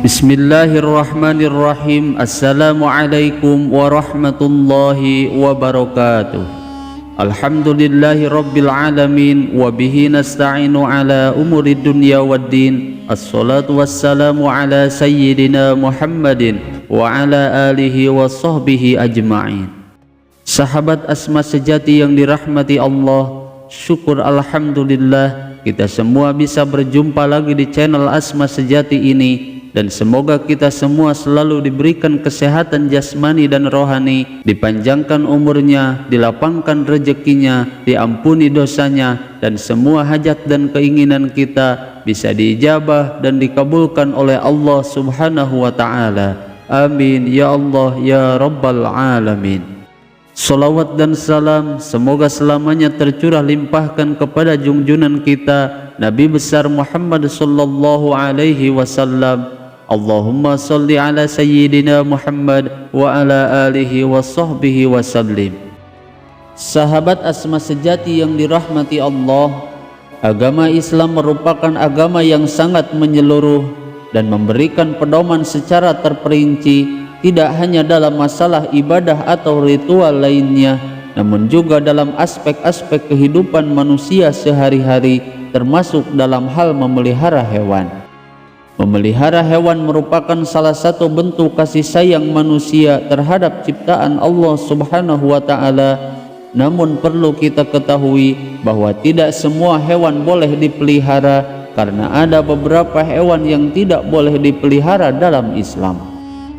Bismillahirrahmanirrahim. Assalamualaikum warahmatullahi wabarakatuh. Alhamdulillahi rabbil alamin. Wabihi nasta'inu ala umuri dunya waddin. Assalatu wassalamu ala sayyidina Muhammadin wa ala alihi wa sahbihi ajma'in. Sahabat Asma sejati yang dirahmati Allah, syukur alhamdulillah kita semua bisa berjumpa lagi di channel Asma Sejati ini. Dan semoga kita semua selalu diberikan kesehatan jasmani dan rohani, dipanjangkan umurnya, dilapangkan rezekinya, diampuni dosanya, dan semua hajat dan keinginan kita bisa diijabah dan dikabulkan oleh Allah Subhanahu wa Ta'ala. Amin ya Allah ya Rabbal Alamin. Salawat dan salam semoga selamanya tercurah limpahkan kepada junjunan kita Nabi besar Muhammad sallallahu alaihi wasallam. Allahumma salli ala sayyidina Muhammad wa ala alihi wa sahbihi wa sallim. Sahabat Asma sejati yang dirahmati Allah, agama Islam merupakan agama yang sangat menyeluruh dan memberikan pedoman secara terperinci, tidak hanya dalam masalah ibadah atau ritual lainnya, namun juga dalam aspek-aspek kehidupan manusia sehari-hari, termasuk dalam hal memelihara hewan. Memelihara hewan merupakan salah satu bentuk kasih sayang manusia terhadap ciptaan Allah Subhanahu wa Ta'ala. Namun perlu kita ketahui bahwa tidak semua hewan boleh dipelihara, karena ada beberapa hewan yang tidak boleh dipelihara dalam Islam.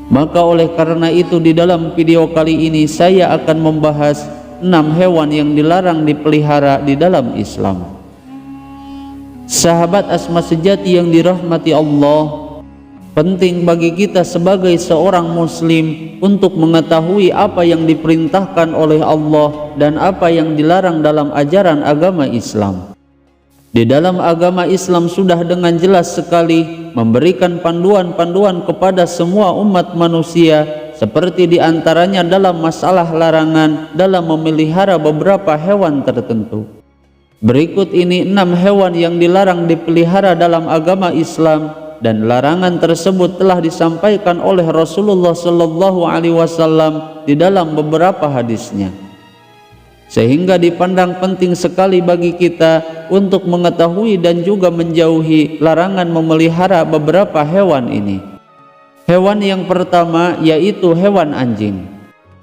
Maka oleh karena itu di dalam video kali ini saya akan membahas 6 hewan yang dilarang dipelihara di dalam Islam. Sahabat Asma sejati yang dirahmati Allah, penting bagi kita sebagai seorang muslim untuk mengetahui apa yang diperintahkan oleh Allah dan apa yang dilarang dalam ajaran agama Islam. Di dalam agama Islam sudah dengan jelas sekali memberikan panduan-panduan kepada semua umat manusia, seperti diantaranya dalam masalah larangan dalam memelihara beberapa hewan tertentu. Berikut ini 6 hewan yang dilarang dipelihara dalam agama Islam, dan larangan tersebut telah disampaikan oleh Rasulullah sallallahu alaihi wasallam di dalam beberapa hadisnya. Sehingga dipandang penting sekali bagi kita untuk mengetahui dan juga menjauhi larangan memelihara beberapa hewan ini. Hewan yang pertama yaitu hewan anjing.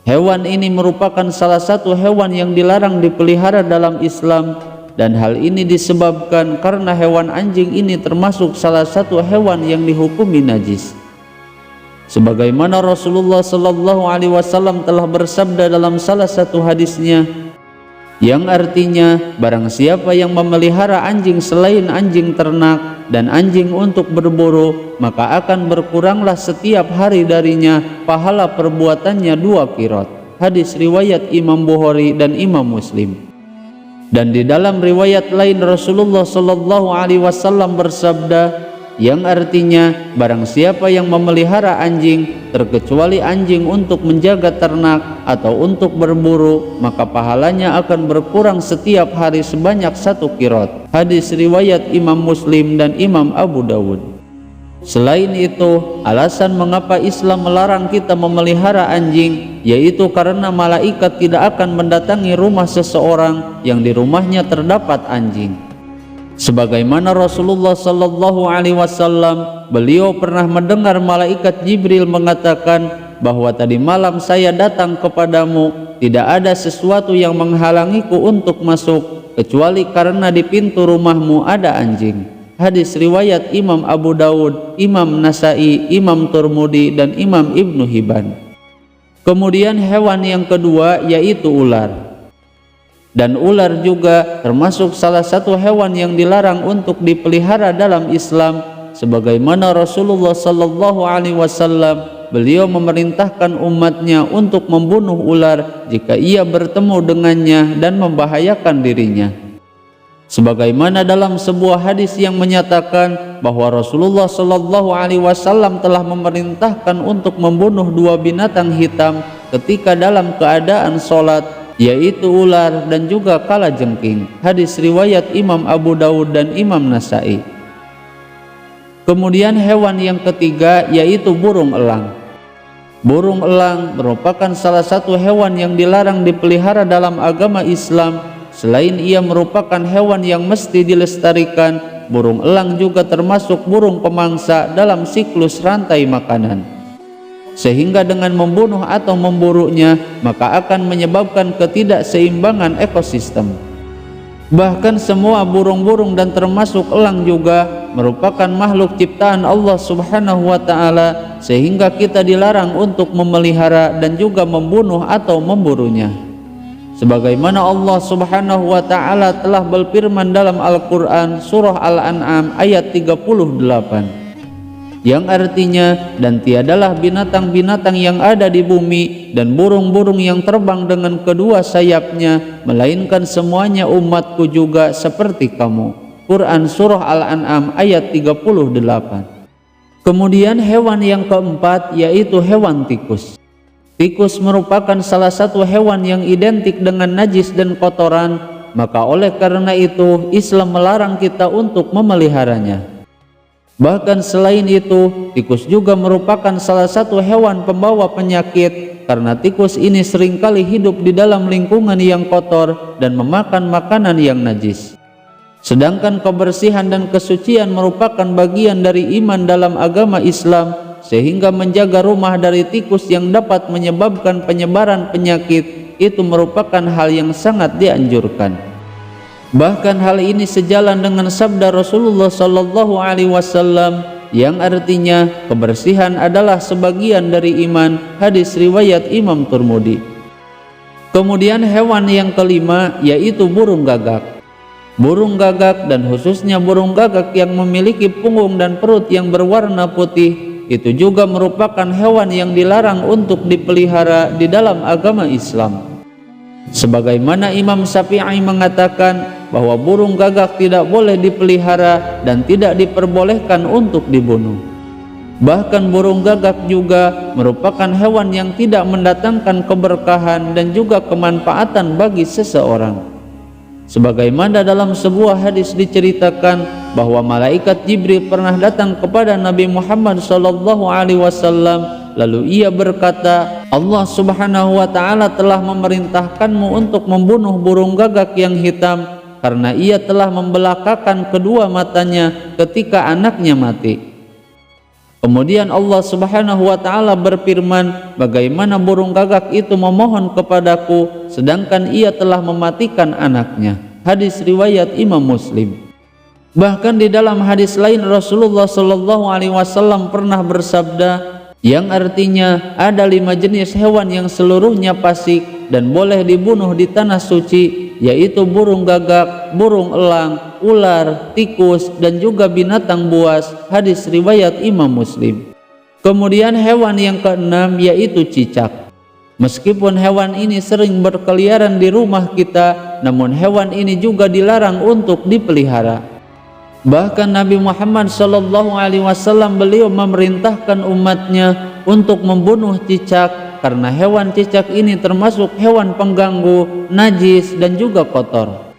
Hewan ini merupakan salah satu hewan yang dilarang dipelihara dalam Islam. Dan hal ini disebabkan karena hewan anjing ini termasuk salah satu hewan yang dihukumi najis. Sebagaimana Rasulullah sallallahu alaihi wasallam telah bersabda dalam salah satu hadisnya, yang artinya barang siapa yang memelihara anjing selain anjing ternak dan anjing untuk berburu, maka akan berkuranglah setiap hari darinya pahala perbuatannya 2 qirot. Hadis riwayat Imam Bukhari dan Imam Muslim. Dan di dalam riwayat lain Rasulullah sallallahu alaihi wasallam bersabda, yang artinya barang siapa yang memelihara anjing terkecuali anjing untuk menjaga ternak atau untuk berburu, maka pahalanya akan berkurang setiap hari sebanyak 1 qirot. Hadis riwayat Imam Muslim dan Imam Abu Dawud. Selain itu, alasan mengapa Islam melarang kita memelihara anjing yaitu karena malaikat tidak akan mendatangi rumah seseorang yang di rumahnya terdapat anjing. Sebagaimana Rasulullah sallallahu alaihi wasallam, beliau pernah mendengar malaikat Jibril mengatakan bahwa tadi malam saya datang kepadamu, tidak ada sesuatu yang menghalangiku untuk masuk kecuali karena di pintu rumahmu ada anjing. Hadis riwayat Imam Abu Dawud, Imam Nasai, Imam Turmudi, dan Imam Ibnu Hibban. Kemudian hewan yang kedua yaitu ular. Dan ular juga termasuk salah satu hewan yang dilarang untuk dipelihara dalam Islam. Sebagaimana Rasulullah sallallahu alaihi wasallam, beliau memerintahkan umatnya untuk membunuh ular jika ia bertemu dengannya dan membahayakan dirinya. Sebagaimana dalam sebuah hadis yang menyatakan bahwa Rasulullah Shallallahu Alaihi Wasallam telah memerintahkan untuk membunuh 2 binatang hitam ketika dalam keadaan sholat, yaitu ular dan juga kalajengking. Hadis riwayat Imam Abu Dawud dan Imam Nasai. Kemudian hewan yang ketiga yaitu burung elang. Burung elang merupakan salah satu hewan yang dilarang dipelihara dalam agama Islam. Selain ia merupakan hewan yang mesti dilestarikan, burung elang juga termasuk burung pemangsa dalam siklus rantai makanan. Sehingga dengan membunuh atau memburunya, maka akan menyebabkan ketidakseimbangan ekosistem. Bahkan semua burung-burung dan termasuk elang juga merupakan makhluk ciptaan Allah Subhanahu wa Ta'ala, sehingga kita dilarang untuk memelihara dan juga membunuh atau memburunya. Sebagaimana Allah Subhanahu wa Ta'ala telah berfirman dalam Al-Quran surah Al-An'am ayat 38, yang artinya, dan tiadalah binatang-binatang yang ada di bumi dan burung-burung yang terbang dengan kedua sayapnya, melainkan semuanya umatku juga seperti kamu. Quran surah Al-An'am ayat 38. Kemudian hewan yang keempat yaitu hewan tikus. Tikus merupakan salah satu hewan yang identik dengan najis dan kotoran, maka oleh karena itu Islam melarang kita untuk memeliharanya. Bahkan selain itu, tikus juga merupakan salah satu hewan pembawa penyakit, karena tikus ini seringkali hidup di dalam lingkungan yang kotor dan memakan makanan yang najis. Sedangkan kebersihan dan kesucian merupakan bagian dari iman dalam agama Islam, sehingga menjaga rumah dari tikus yang dapat menyebabkan penyebaran penyakit itu merupakan hal yang sangat dianjurkan. Bahkan hal ini sejalan dengan sabda Rasulullah Shallallahu Alaihi Wasallam yang artinya kebersihan adalah sebagian dari iman. Hadis riwayat Imam Tirmidzi. Kemudian hewan yang kelima yaitu burung gagak. Burung gagak dan khususnya burung gagak yang memiliki punggung dan perut yang berwarna putih itu juga merupakan hewan yang dilarang untuk dipelihara di dalam agama Islam. Sebagaimana Imam Syafi'i mengatakan bahwa burung gagak tidak boleh dipelihara dan tidak diperbolehkan untuk dibunuh. Bahkan burung gagak juga merupakan hewan yang tidak mendatangkan keberkahan dan juga kemanfaatan bagi seseorang. Sebagaimana dalam sebuah hadis diceritakan bahwa malaikat Jibril pernah datang kepada Nabi Muhammad SAW, lalu ia berkata, Allah Subhanahu wa Ta'ala telah memerintahkanmu untuk membunuh burung gagak yang hitam karena ia telah membelakakan kedua matanya ketika anaknya mati. Kemudian Allah Subhanahu wa Ta'ala berfirman, bagaimana burung gagak itu memohon kepadaku sedangkan ia telah mematikan anaknya. Hadis riwayat Imam Muslim. Bahkan di dalam hadis lain Rasulullah Shallallahu Alaihi Wasallam pernah bersabda, yang artinya ada 5 jenis hewan yang seluruhnya fasik dan boleh dibunuh di tanah suci, yaitu burung gagak, burung elang, ular, tikus, dan juga binatang buas. Hadis riwayat Imam Muslim. Kemudian hewan yang keenam yaitu cicak. Meskipun hewan ini sering berkeliaran di rumah kita, namun hewan ini juga dilarang untuk dipelihara. Bahkan Nabi Muhammad SAW beliau memerintahkan umatnya untuk membunuh cicak karena hewan cicak ini termasuk hewan pengganggu, najis, dan juga kotor.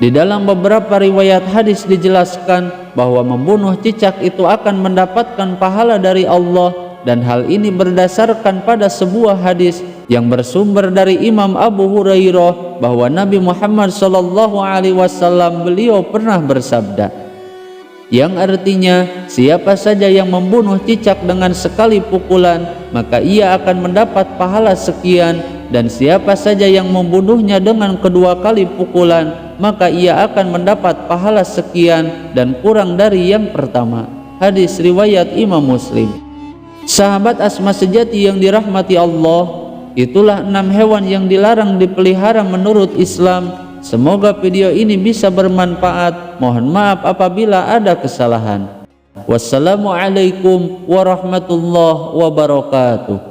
Di dalam beberapa riwayat hadis dijelaskan bahwa membunuh cicak itu akan mendapatkan pahala dari Allah, dan hal ini berdasarkan pada sebuah hadis yang bersumber dari Imam Abu Hurairah bahwa Nabi Muhammad SAW beliau pernah bersabda, yang artinya siapa saja yang membunuh cicak dengan sekali pukulan maka ia akan mendapat pahala sekian, dan siapa saja yang membunuhnya dengan kedua kali pukulan maka ia akan mendapat pahala sekian dan kurang dari yang pertama. Hadis riwayat Imam Muslim. Sahabat Asma sejati yang dirahmati Allah, itulah 6 hewan yang dilarang dipelihara menurut Islam. Semoga video ini bisa bermanfaat. Mohon maaf apabila ada kesalahan. Wassalamualaikum warahmatullahi wabarakatuh.